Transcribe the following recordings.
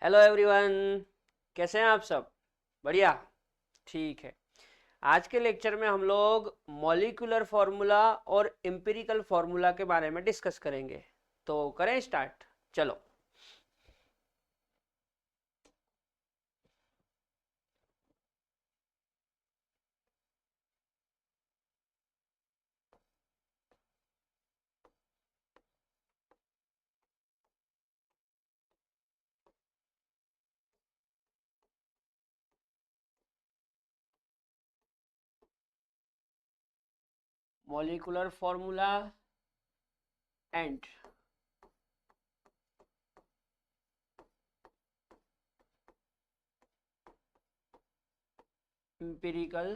Hello everyone. कैसे हैं आप सब? बढ़िया। ठीक है। आज के लेक्चर में हम लोग मॉलिक्यूलर फार्मूला और एम्पिरिकल फार्मूला के बारे में डिस्कस करेंगे। तो करें स्टार्ट। चलो। Molecular formula and empirical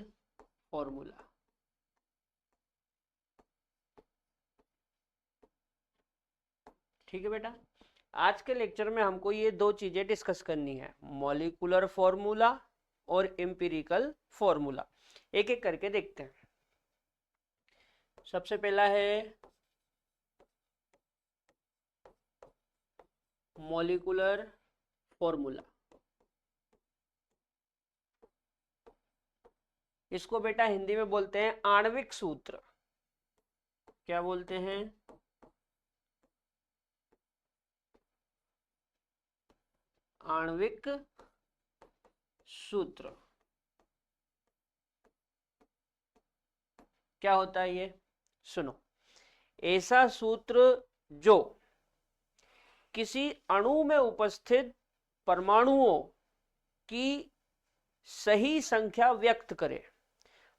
formula. ठीक है बेटा। आज के लेक्चर में हमको ये दो चीजें डिस्कस करनी है, मॉलिक्यूलर फार्मूला और एम्पिरिकल फार्मूला। एक एक करके देखते हैं। सबसे पहला है मॉलिक्यूलर फार्मूला। इसको बेटा हिंदी में बोलते हैं आणविक सूत्र। क्या बोलते हैं? आणविक सूत्र। क्या होता है ये? सुनो। ऐसा सूत्र जो किसी अणु में उपस्थित परमाणुओं की सही संख्या व्यक्त करे।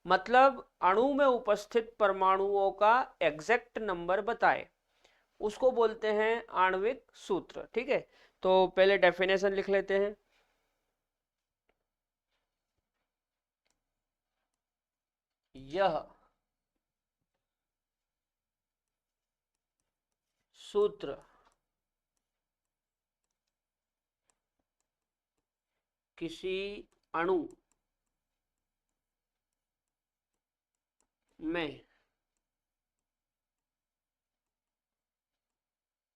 मतलब अणु में उपस्थित परमाणुओं का एग्जैक्ट नंबर बताए, उसको बोलते हैं आणविक सूत्र। ठीक है। तो पहले डेफिनेशन लिख लेते हैं। यह सूत्र किसी अणु में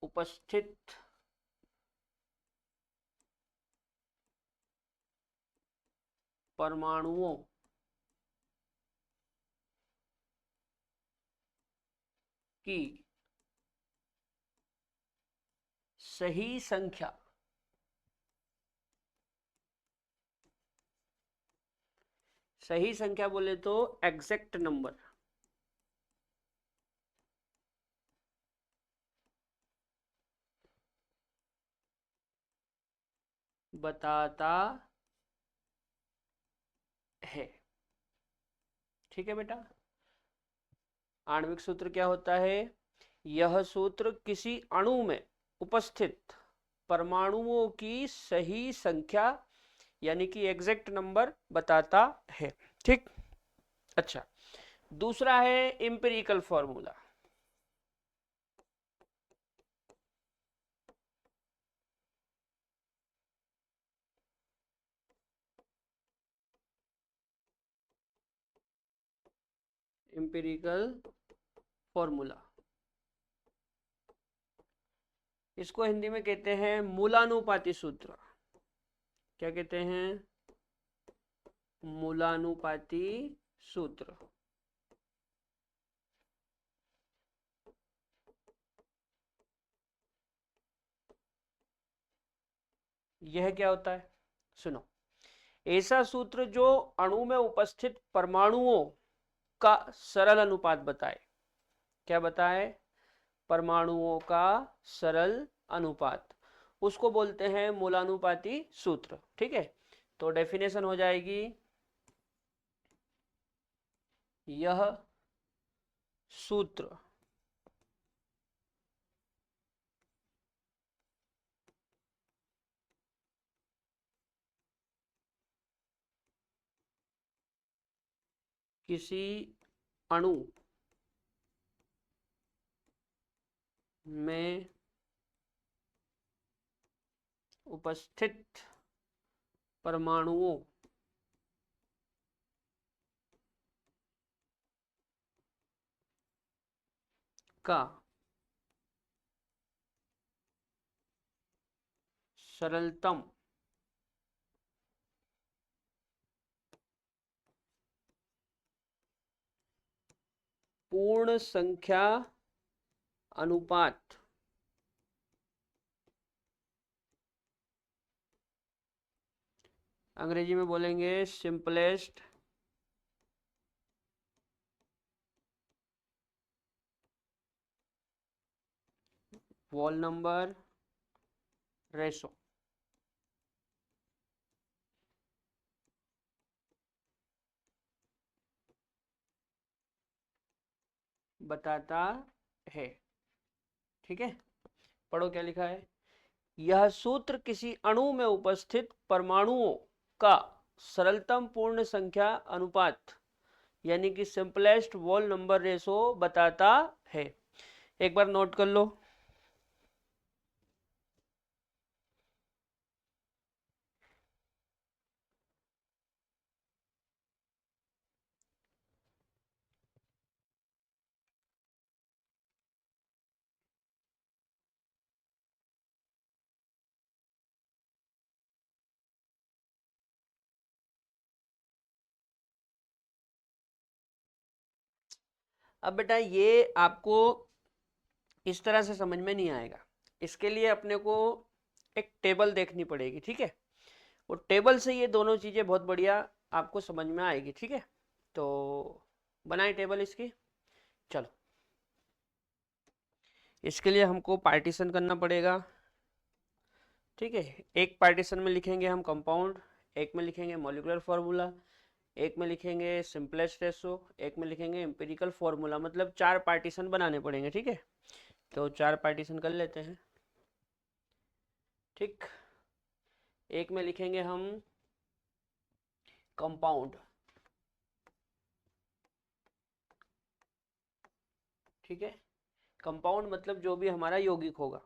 उपस्थित परमाणुओं की सही संख्या सही संख्या बोले तो एग्जैक्ट नंबर बताता है। ठीक है बेटा। आणविक सूत्र क्या होता है? यह सूत्र किसी अणु में उपस्थित परमाणुओं की सही संख्या यानी कि एग्जैक्ट नंबर बताता है। ठीक। अच्छा। दूसरा है एम्पिरिकल फॉर्मूला। एम्पिरिकल फॉर्मूला इसको हिंदी में कहते हैं मूलानुपाती सूत्र। क्या कहते हैं? मूलानुपाती सूत्र। यह क्या होता है? सुनो। ऐसा सूत्र जो अणु में उपस्थित परमाणुओं का सरल अनुपात बताए। क्या बताए? परमाणुओं का सरल अनुपात, उसको बोलते हैं मूलानुपाती सूत्र। ठीक है। तो डेफिनेशन हो जाएगी, यह सूत्र किसी अणु में उपस्थित परमाणुओं का सरलतम पूर्ण संख्या अनुपात अंग्रेजी में बोलेंगे सिंपलेस्ट वॉल नंबर रेशो। बताता है। ठीक है, पढ़ो क्या लिखा है। यह सूत्र किसी अणु में उपस्थित परमाणुओं का सरलतम पूर्ण संख्या अनुपात यानी कि सिंपलेस्ट वॉल नंबर रेशो बताता है। एक बार नोट कर लो। अब बेटा ये आपको इस तरह से समझ में नहीं आएगा, इसके लिए अपने को एक टेबल देखनी पड़ेगी। ठीक है, वो टेबल से ये दोनों चीज़ें बहुत बढ़िया आपको समझ में आएगी। ठीक है, तो बनाए टेबल इसकी। चलो, इसके लिए हमको पार्टीशन करना पड़ेगा। ठीक है, एक पार्टीशन में लिखेंगे हम कंपाउंड, एक में लिखेंगे मॉलिक्यूलर फार्मूला, एक में लिखेंगे सिंपलेस्ट रेशो, एक में लिखेंगे एम्पिरिकल फार्मूला। मतलब 4 पार्टीशन बनाने पड़ेंगे। ठीक है, तो 4 पार्टीशन कर लेते हैं। ठीक, एक में लिखेंगे हम कंपाउंड। ठीक है, कंपाउंड मतलब जो भी हमारा यौगिक होगा।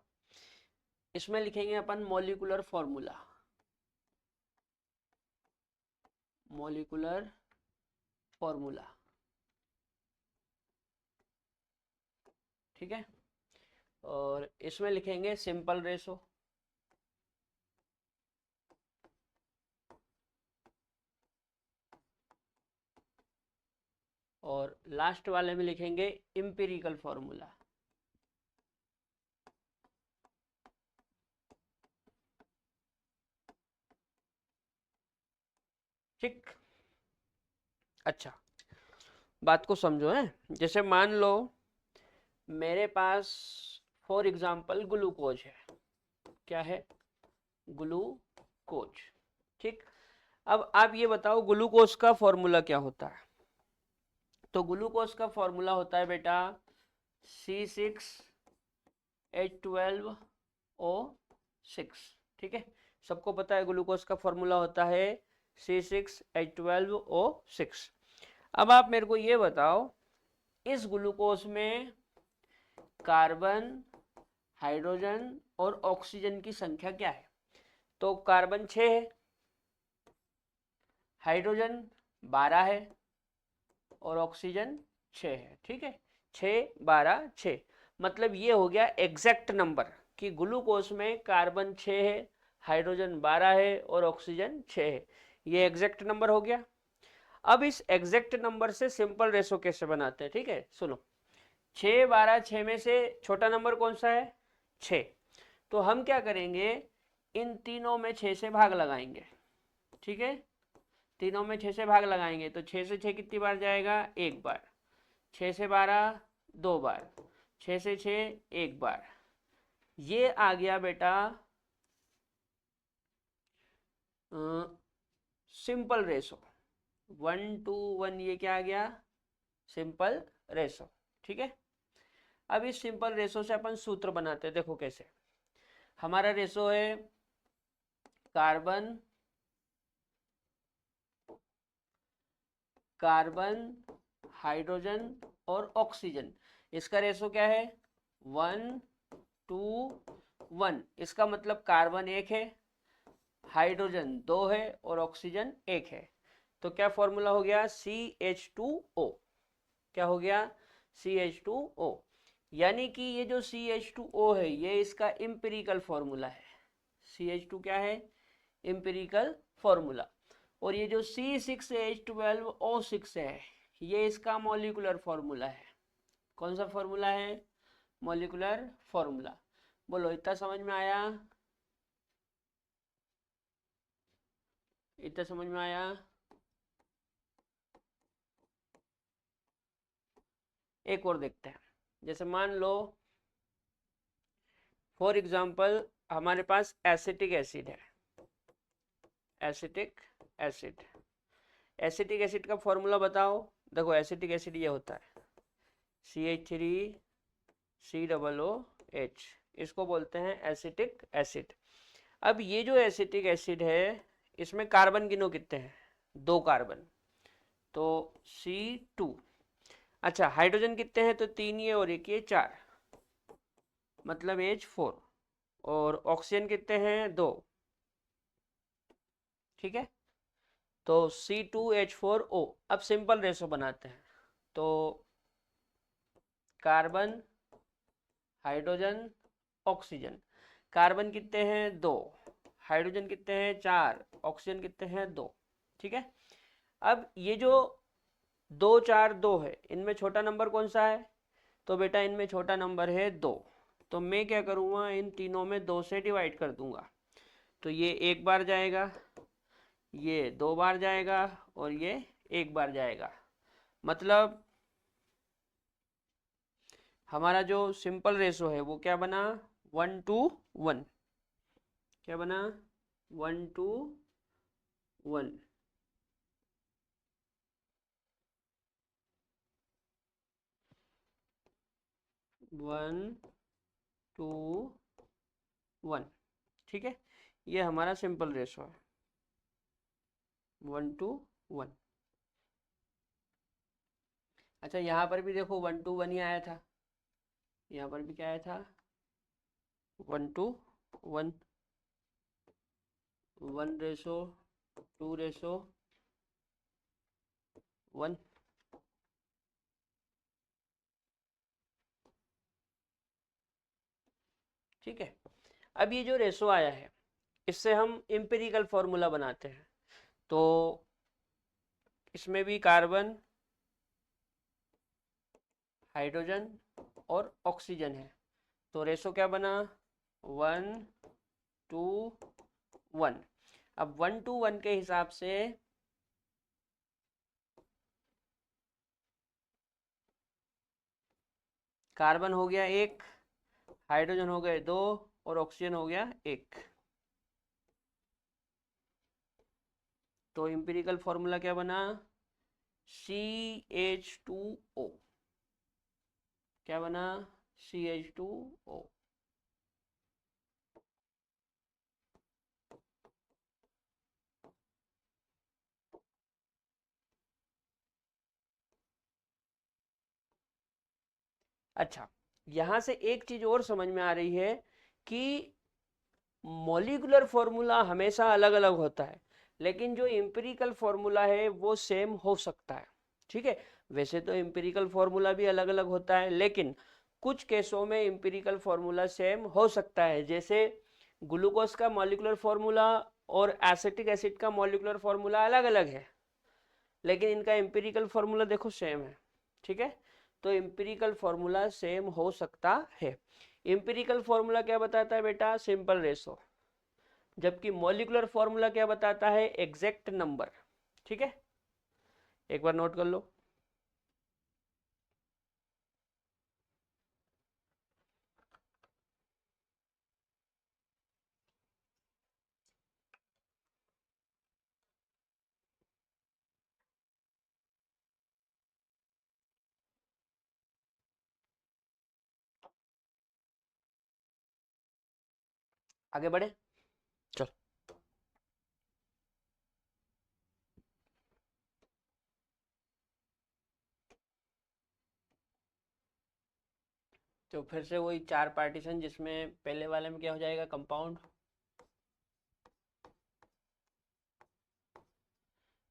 इसमें लिखेंगे अपन मॉलिक्यूलर फार्मूला, मॉलिक्यूलर फार्मूला। ठीक है, और इसमें लिखेंगे सिंपल रेशो, और लास्ट वाले में लिखेंगे एम्पिरिकल फार्मूला। ठीक, अच्छा बात को समझो है। जैसे मान लो मेरे पास फॉर एग्जांपल ग्लूकोज है। क्या है? ग्लूकोज। ठीक, अब आप ये बताओ ग्लूकोज का फॉर्मूला क्या होता है। तो ग्लूकोज का फॉर्मूला होता है बेटा C6H12O6। ठीक है, सबको पता है ग्लूकोज का फॉर्मूला होता है C6H12O6। अब आप मेरे को ये बताओ इस ग्लूकोज में कार्बन, हाइड्रोजन और ऑक्सीजन की संख्या क्या है। तो कार्बन 6 है, हाइड्रोजन 12 है और ऑक्सीजन 6 है। ठीक है, 6 12 6, मतलब ये हो गया एग्जैक्ट नंबर कि ग्लूकोज में कार्बन 6 है, हाइड्रोजन 12 है और ऑक्सीजन 6 है। ये एग्जैक्ट नंबर हो गया। अब इस एग्जैक्ट नंबर से सिंपल रेशो कैसे बनाते हैं। ठीक है, सुनो, 6 12 6 में से छोटा नंबर कौन सा है? 6। तो हम क्या करेंगे, इन तीनों में 6 से भाग लगाएंगे। ठीक है, तीनों में 6 से भाग लगाएंगे तो 6 से 6 कितनी बार जाएगा? एक बार। 6 से 12 2 बार, 6 से 6 एक बार। ये आ गया बेटा सिंपल रेशो 1:1। ये क्या आ गया? Simple ratio. ठीक है, अब इस सिंपल रेशो से अपन सूत्र बनाते हैं। देखो कैसे। हमारा रेशो है कार्बन, कार्बन, हाइड्रोजन और ऑक्सीजन। इसका रेशो क्या है? 1:1। इसका मतलब कार्बन 1 है, हाइड्रोजन 2 है और ऑक्सीजन 1 है। तो क्या फॉर्मूला हो गया? CH2O। क्या हो गया? CH2O। यानी कि ये जो CH2O है ये इसका एम्पिरिकल फॉर्मूला है। CH2 क्या है? Empirical formula. और ये जो C6H12O6 है ये इसका मॉलिक्यूलर फॉर्मूला है। कौन सा फॉर्मूला है? Molecular formula. बोलो, इतना समझ में आया? इतना समझ में आया? एक और देखते हैं। जैसे मान लो फॉर एग्जांपल हमारे पास एसिटिक एसिड है। एसिटिक एसिड, एसिटिक एसिड का फॉर्मूला बताओ। देखो एसिटिक एसिड ये होता है CH3COOH, इसको बोलते हैं एसिटिक एसिड। अब ये जो एसिटिक एसिड है इसमें कार्बन गिनो कितने हैं? 2 कार्बन, तो C2। अच्छा हाइड्रोजन कितने हैं? तो 3 ये और एक ये 4, मतलब H4। और ऑक्सीजन कितने हैं? 2। ठीक है, तो C2H4O। अब सिंपल रेशो बनाते हैं। तो कार्बन, हाइड्रोजन, ऑक्सीजन। कार्बन कितने हैं? 2। हाइड्रोजन कितने हैं? 4। ऑक्सीजन कितने हैं? 2। ठीक है, अब ये जो 2 4 2 है, इनमें छोटा नंबर कौन सा है? तो बेटा इनमें छोटा नंबर है 2। तो मैं क्या करूँगा, इन तीनों में 2 से डिवाइड कर दूंगा। तो ये एक बार जाएगा, ये 2 बार जाएगा, और ये एक बार जाएगा। मतलब हमारा जो सिंपल रेशो है वो क्या बना? 1:1। क्या बना? 1:1। 1:1। ठीक है, ये हमारा सिंपल रेशो है 1:1। अच्छा यहाँ पर भी देखो 1:1 ही आया था। यहाँ पर भी क्या आया था? 1:1। 1:2:1। ठीक है, अब ये जो रेशो आया है इससे हम एम्पिरिकल फॉर्मूला बनाते हैं। तो इसमें भी कार्बन, हाइड्रोजन और ऑक्सीजन है, तो रेशो क्या बना? 1:1। अब 1:1 के हिसाब से कार्बन हो गया 1, हाइड्रोजन हो गए 2, और ऑक्सीजन हो गया 1। तो एम्पिरिकल फॉर्मूला क्या बना? CH2O। क्या बना? CH2O। अच्छा, यहां से एक चीज और समझ में आ रही है कि मॉलिक्यूलर फॉर्मूला हमेशा अलग अलग होता है, लेकिन जो एम्पिरिकल फॉर्मूला है वो सेम हो सकता है। ठीक है, वैसे तो एम्पिरिकल फॉर्मूला भी अलग अलग होता है, लेकिन कुछ केसों में एम्पिरिकल फॉर्मूला सेम हो सकता है। जैसे ग्लूकोज का मॉलिक्यूलर फॉर्मूला और एसिटिक एसिड का मॉलिक्यूलर फॉर्मूला अलग अलग है, लेकिन इनका एम्पिरिकल फॉर्मूला देखो सेम है। ठीक है, तो एम्पिरिकल फॉर्मूला सेम हो सकता है। एम्पिरिकल फॉर्मूला क्या बताता है बेटा? Simple ratio. जबकि मॉलिक्यूलर फॉर्मूला क्या बताता है? Exact number. ठीक है, एक बार नोट कर लो। आगे बढ़े, चल। तो फिर से वही 4 पार्टीशन, जिसमें पहले वाले में क्या हो जाएगा? कंपाउंड।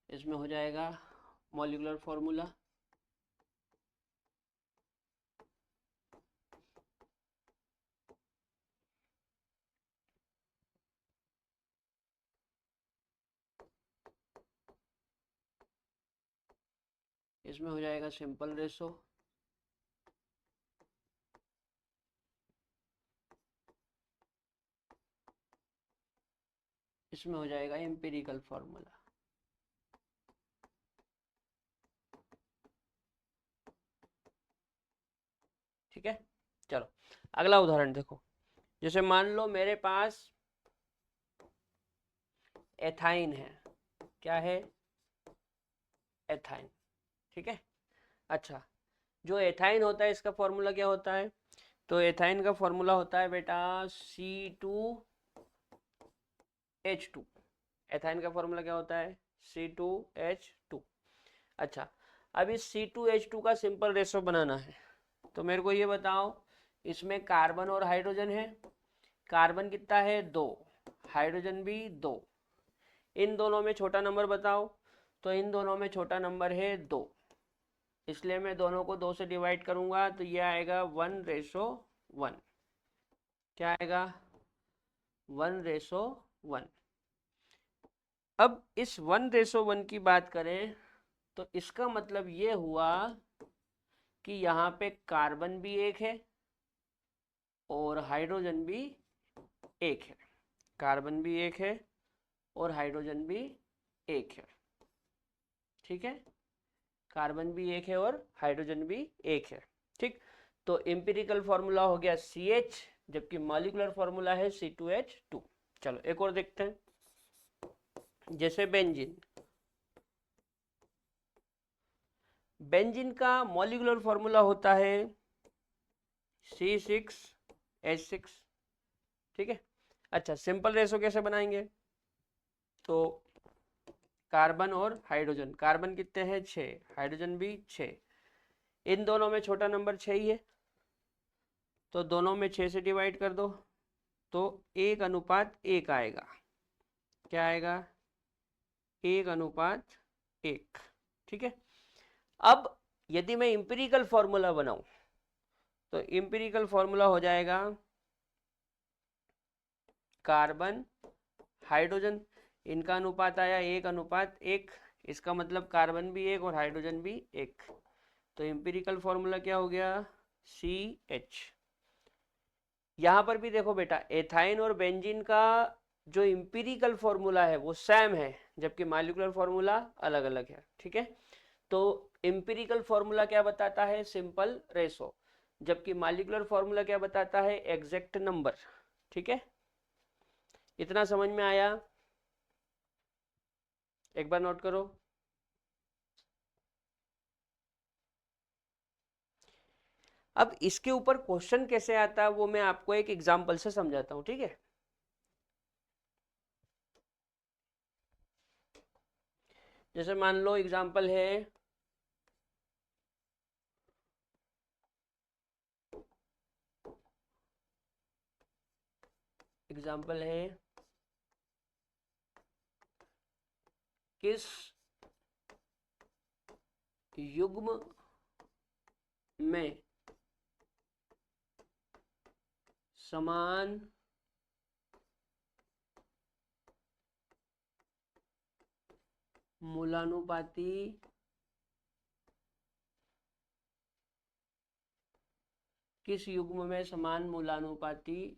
इसमें हो जाएगा मॉलिक्यूलर फॉर्मूला। इसमें हो जाएगा सिंपल रेशो। इसमें हो जाएगा एम्पिरिकल फॉर्मूला। ठीक है, चलो अगला उदाहरण देखो। जैसे मान लो मेरे पास एथाइन है। क्या है? एथाइन। ठीक है, अच्छा, जो एथाइन होता है इसका फॉर्मूला क्या होता है? तो एथाइन का फॉर्मूला होता है बेटा C2H2। एथाइन का फॉर्मूला क्या होता है? C2H2। अच्छा, अब इस C2H2 का सिंपल रेशो बनाना है, तो मेरे को ये बताओ, इसमें कार्बन और हाइड्रोजन है। कार्बन कितना है? 2। हाइड्रोजन भी 2। इन दोनों में छोटा नंबर बताओ। तो इन दोनों में छोटा नंबर है 2, इसलिए मैं दोनों को 2 से डिवाइड करूंगा, तो ये आएगा 1:1। क्या आएगा? 1:1। अब इस 1:1 की बात करें तो इसका मतलब ये हुआ कि यहाँ पे कार्बन भी एक है और हाइड्रोजन भी एक है। कार्बन भी एक है और हाइड्रोजन भी एक है। ठीक है, कार्बन भी एक है और हाइड्रोजन भी एक है। ठीक, तो एम्पिरिकल फॉर्मूला हो गया CH, जबकि मॉलिक्यूलर फॉर्मूला है C2H2। चलो एक और देखते हैं। जैसे बेंजीन। बेंजीन का मॉलिक्यूलर फॉर्मूला होता है C6H6। ठीक है, अच्छा, सिंपल रेशो कैसे बनाएंगे? तो कार्बन और हाइड्रोजन, कार्बन कितने हैं? 6, हाइड्रोजन भी 6। इन दोनों में छोटा नंबर 6 ही है, तो दोनों में 6 से डिवाइड कर दो, तो 1:1 आएगा। क्या आएगा? 1:1। ठीक है, अब यदि मैं इंपिरिकल फॉर्मूला बनाऊं तो इंपिरिकल फॉर्मूला हो जाएगा कार्बन हाइड्रोजन, इनका अनुपात आया 1:1। इसका मतलब कार्बन भी एक और हाइड्रोजन भी एक। तो इंपिरिकल फॉर्मूला क्या हो गया? CH। यहां पर भी देखो बेटा, एथाइन और बेंजीन का जो इंपिरिकल फॉर्मूला है वो सेम है, जबकि मॉलिक्यूलर फॉर्मूला अलग अलग है। ठीक है, तो इंपिरिकल फॉर्मूला क्या बताता है? सिंपल रेशो, जबकि मॉलिक्यूलर फॉर्मूला क्या बताता है? Exact number. ठीक है, इतना समझ में आया? एक बार नोट करो। अब इसके ऊपर क्वेश्चन कैसे आता है वो मैं आपको एक एग्जांपल से समझाता हूं। ठीक है, जैसे मान लो एग्जांपल है एग्जांपल है किस युग्म में समान मूलानुपाती किस युग्म में समान मूलानुपाती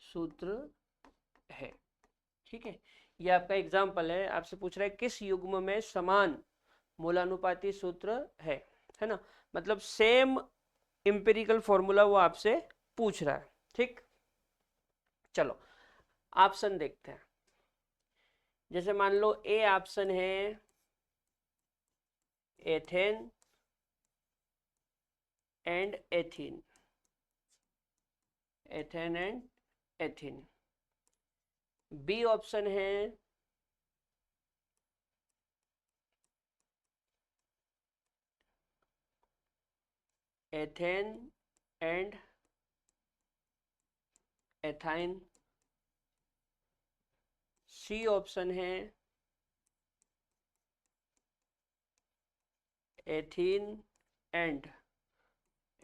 सूत्र है। ठीक है, ये आपका एग्जाम्पल है, आपसे पूछ रहा है किस युग्म में समान मूलानुपाती सूत्र है ना, मतलब सेम इंपेरिकल फॉर्मूला वो आपसे पूछ रहा है। ठीक, चलो ऑप्शन देखते हैं। जैसे मान लो ए ऑप्शन है ethane and ethene. Ethane and ethene. B option है ethane and ethyne. C option है ethene and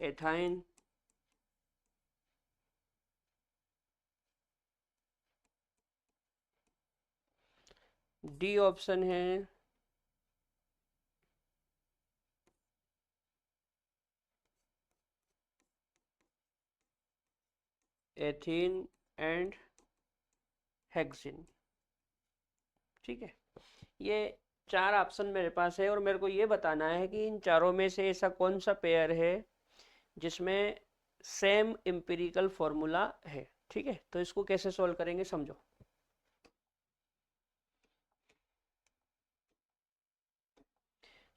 ethyne. D option है एथीन एंड हेक्सिन। ठीक है, ये 4 ऑप्शन मेरे पास है और मेरे को ये बताना है कि इन चारों में से ऐसा कौन सा पेयर है जिसमें सेम एम्पिरिकल फॉर्मूला है। ठीक है, तो इसको कैसे सॉल्व करेंगे समझो।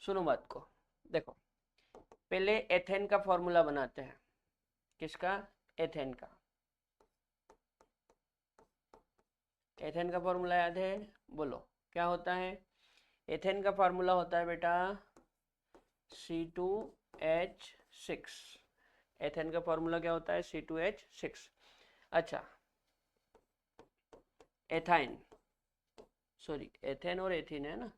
सुनो बात को, देखो पहले एथेन का फॉर्मूला बनाते हैं। किसका? एथेन का। एथेन का फॉर्मूला याद है? बोलो क्या होता है। एथेन का फॉर्मूला होता है बेटा C2H6। एथेन का फॉर्मूला क्या होता है? C2H6। अच्छा, एथाइन, सॉरी एथेन और एथीन है ना।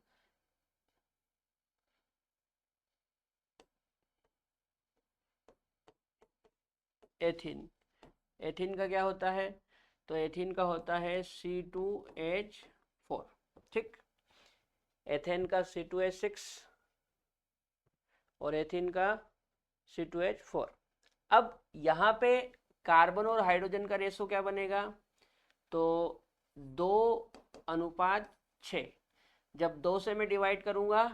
एथीन, एथीन का क्या होता है? तो एथीन का होता है C2H4। ठीक, एथेन का C2H6 और एथीन का C2H4। अब यहाँ पे कार्बन और हाइड्रोजन का रेशो क्या बनेगा? तो 2:6। जब 2 से मैं डिवाइड करूंगा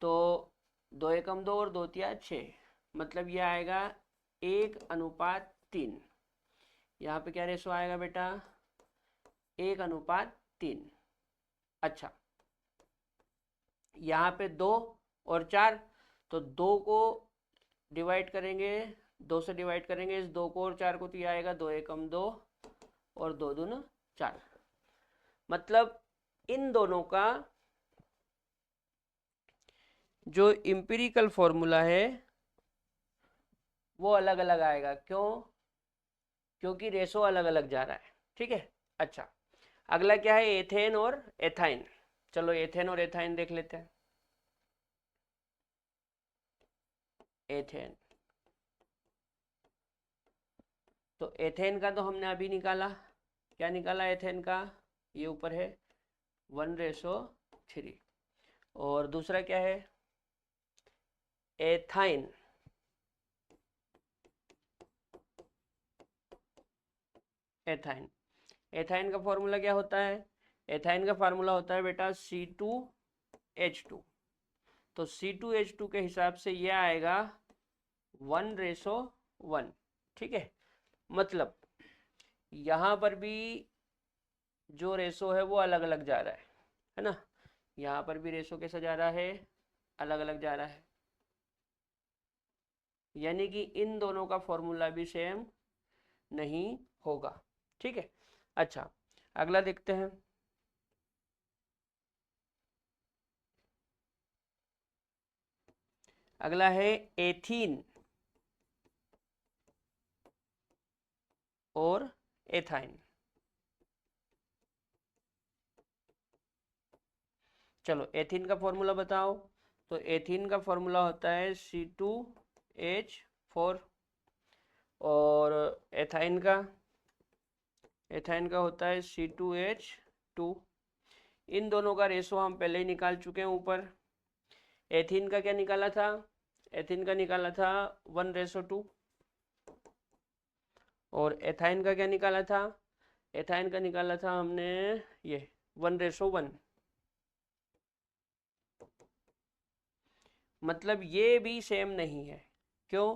तो 2 एकम 2 और 2 तिया 6, मतलब ये आएगा 1:3। यहाँ पे क्या रेशो आएगा बेटा? 1:3। अच्छा, यहाँ पे 2 और 4, तो 2 को डिवाइड करेंगे, 2 से डिवाइड करेंगे इस 2 को और 4 को, तो ये आएगा 2 एकम 2 और 2 दूना 4। मतलब इन दोनों का जो इम्पिरिकल फॉर्मूला है वो अलग अलग आएगा। क्यों? क्योंकि रेशो अलग अलग जा रहा है। ठीक है, अच्छा अगला क्या है? एथेन और एथाइन। चलो एथेन और एथाइन देख लेते हैं। एथेन, तो एथेन का तो हमने अभी निकाला। क्या निकाला एथेन का? ये ऊपर है 1:3। और दूसरा क्या है? एथाइन, एथाइन, एथाइन का फॉर्मूला क्या होता है? एथाइन का फार्मूला होता है बेटा C2H2। तो C2H2 के हिसाब से ये आएगा 1:1। ठीक है, मतलब यहाँ पर भी जो रेशो है वो अलग अलग जा रहा है ना। यहाँ पर भी रेशो कैसा जा रहा है? अलग अलग जा रहा है, यानी कि इन दोनों का फॉर्मूला भी सेम नहीं होगा। ठीक है, अच्छा अगला देखते हैं। अगला है एथीन और एथाइन। चलो एथीन का फॉर्मूला बताओ। तो एथीन का फॉर्मूला होता है C2H4 और एथाइन का होता है C2H2। इन दोनों का रेशो हम पहले ही निकाल चुके हैं ऊपर। एथीन का क्या निकाला था? एथीन का निकाला था 1:2। और एथाइन का क्या निकाला था? एथाइन का निकाला था हमने ये 1:1। मतलब ये भी सेम नहीं है। क्यों?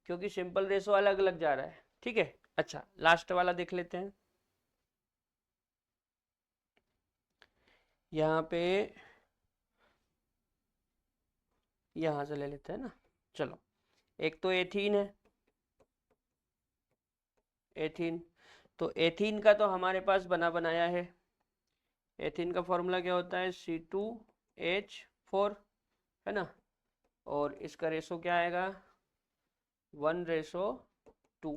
क्योंकि सिंपल रेशो अलग अलग जा रहा है। ठीक है, अच्छा लास्ट वाला देख लेते हैं। यहाँ पे यहाँ से ले लेते हैं ना। चलो, एक तो एथीन है, एथीन। तो एथीन का तो हमारे पास बना बनाया है। एथीन का फॉर्मूला क्या होता है? C2H4, है ना। और इसका रेशो क्या आएगा? 1:2।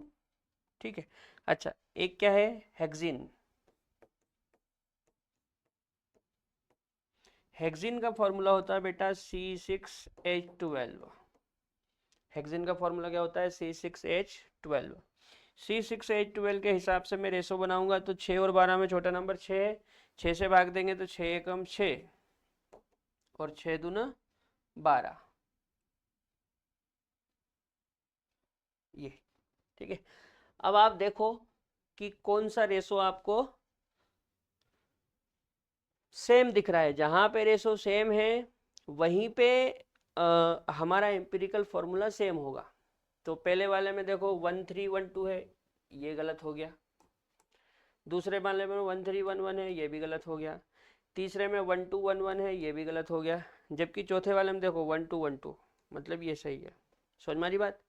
ठीक है, अच्छा एक क्या है? हेक्सिन। हेक्सिन का फॉर्मूला होता है बेटा C6H12। हेक्सिन का फॉर्मूला क्या होता है? C6H12। C6H12 के हिसाब से मैं रेशो बनाऊंगा तो 6 और 12 में छोटा नंबर 6, 6 से भाग देंगे तो 6 एकम 6 और 6 दूना 12। ये ठीक है। अब आप देखो कि कौन सा रेशो आपको सेम दिख रहा है। जहां पे रेशो सेम है वहीं पे हमारा एम्पिरिकल फॉर्मूला सेम होगा। तो पहले वाले में देखो 1312 है, ये गलत हो गया। दूसरे वाले में 1311 है, ये भी गलत हो गया। तीसरे में 1211 है, ये भी गलत हो गया। जबकि चौथे वाले में देखो 1212, मतलब ये सही है। समझ में आ रही बात?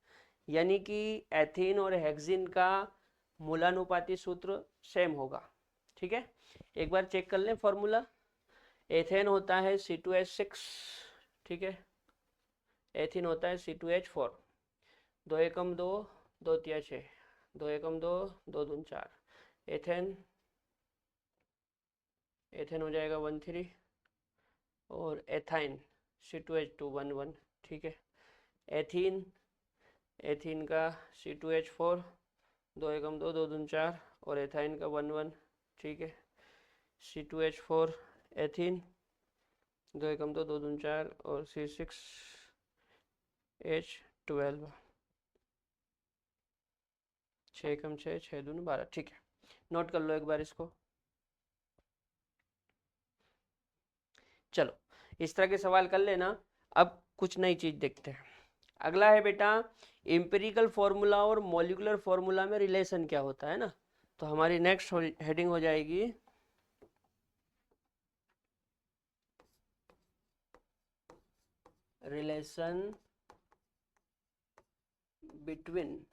यानी कि एथीन और हेक्सिन का मूलानुपाती सूत्र सेम होगा। ठीक है, एक बार चेक कर लें फॉर्मूला। एथेन होता है C2H6, ठीक है। एथीन होता है C2H4। 2 एकम 2, 2 तिया 6, 2 एकम 2, 2 दून 4। एथेन हो जाएगा 13 और एथाइन C2H2 11, ठीक है। एथीन का C2H4, 2 एकम 2, 2 दून 4 और एथाइन का 11, ठीक है। C2H4 एथीन, 2 एकम 2, 2 दून 4 और C6H12, 6 एकम 6, 6 दून 12, ठीक है। नोट कर लो एक बार इसको। चलो इस तरह के सवाल कर लेना। अब कुछ नई चीज देखते हैं। अगला है बेटा एम्पिरिकल फॉर्मूला और मॉलिक्यूलर फॉर्मूला में रिलेशन क्या होता है ना। तो हमारी नेक्स्ट हेडिंग हो जाएगी relation between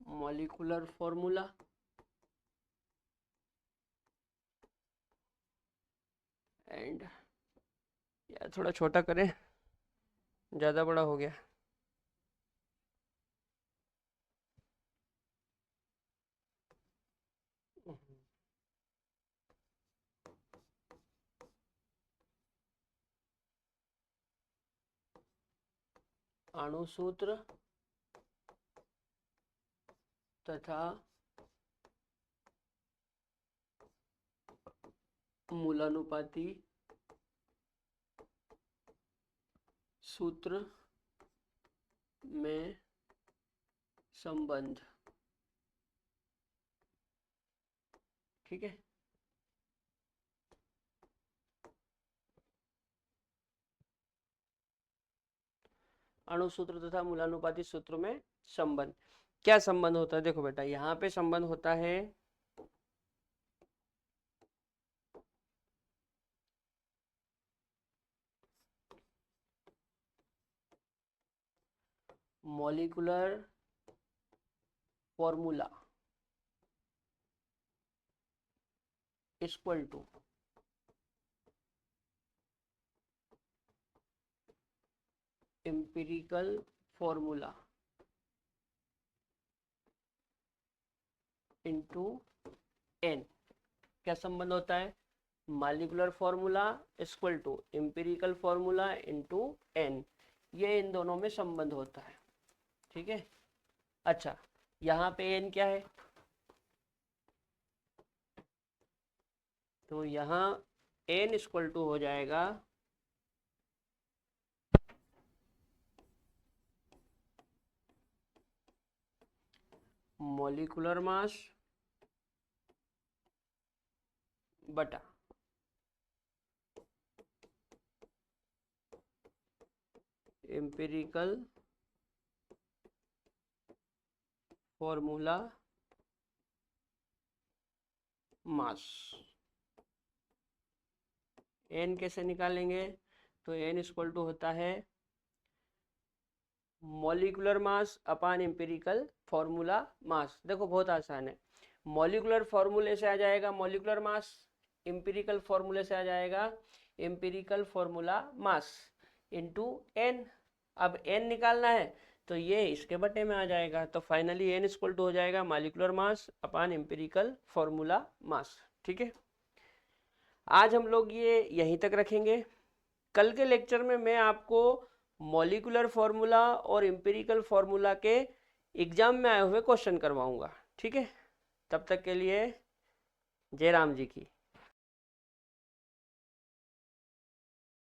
molecular formula and, यार थोड़ा छोटा करें, ज़्यादा बड़ा हो गया। अणुसूत्र तथा मूलानुपाती सूत्र में संबंध, ठीक है। अणुसूत्र तथा मूलानुपाती सूत्र में संबंध, क्या संबंध होता है? देखो बेटा यहाँ पे संबंध होता है molecular formula equal to empirical formula into N. क्या संबंध होता है? Molecular formula equal to empirical formula into N, ये इन दोनों में संबंध होता है, ठीक है। अच्छा यहाँ पे एन क्या है? तो यहाँ एन इक्वल टू हो जाएगा मॉलिक्यूलर मास बटा एम्पिरिकल फॉर्मूला मास। एन कैसे निकालेंगे? तो एन इक्वल टू होता है मॉलिक्यूलर मास अपान एम्पिरिकल फॉर्मूला मास। देखो बहुत आसान है, मॉलिक्यूलर फॉर्मूले से आ जाएगा मॉलिक्यूलर मास, एम्पिरिकल फॉर्मूले से आ जाएगा empirical formula mass into N. अब एन निकालना है तो ये इसके बटे में आ जाएगा, तो फाइनली एन इक्वल टू हो जाएगा मॉलिक्यूलर मास अपान एम्पिरिकल फॉर्मूला मास, ठीक है। आज हम लोग ये यहीं तक रखेंगे। कल के लेक्चर में मैं आपको मॉलिक्यूलर फॉर्मूला और एम्पिरिकल फॉर्मूला के एग्जाम में आए हुए क्वेश्चन करवाऊंगा, ठीक है। तब तक के लिए जय राम जी की।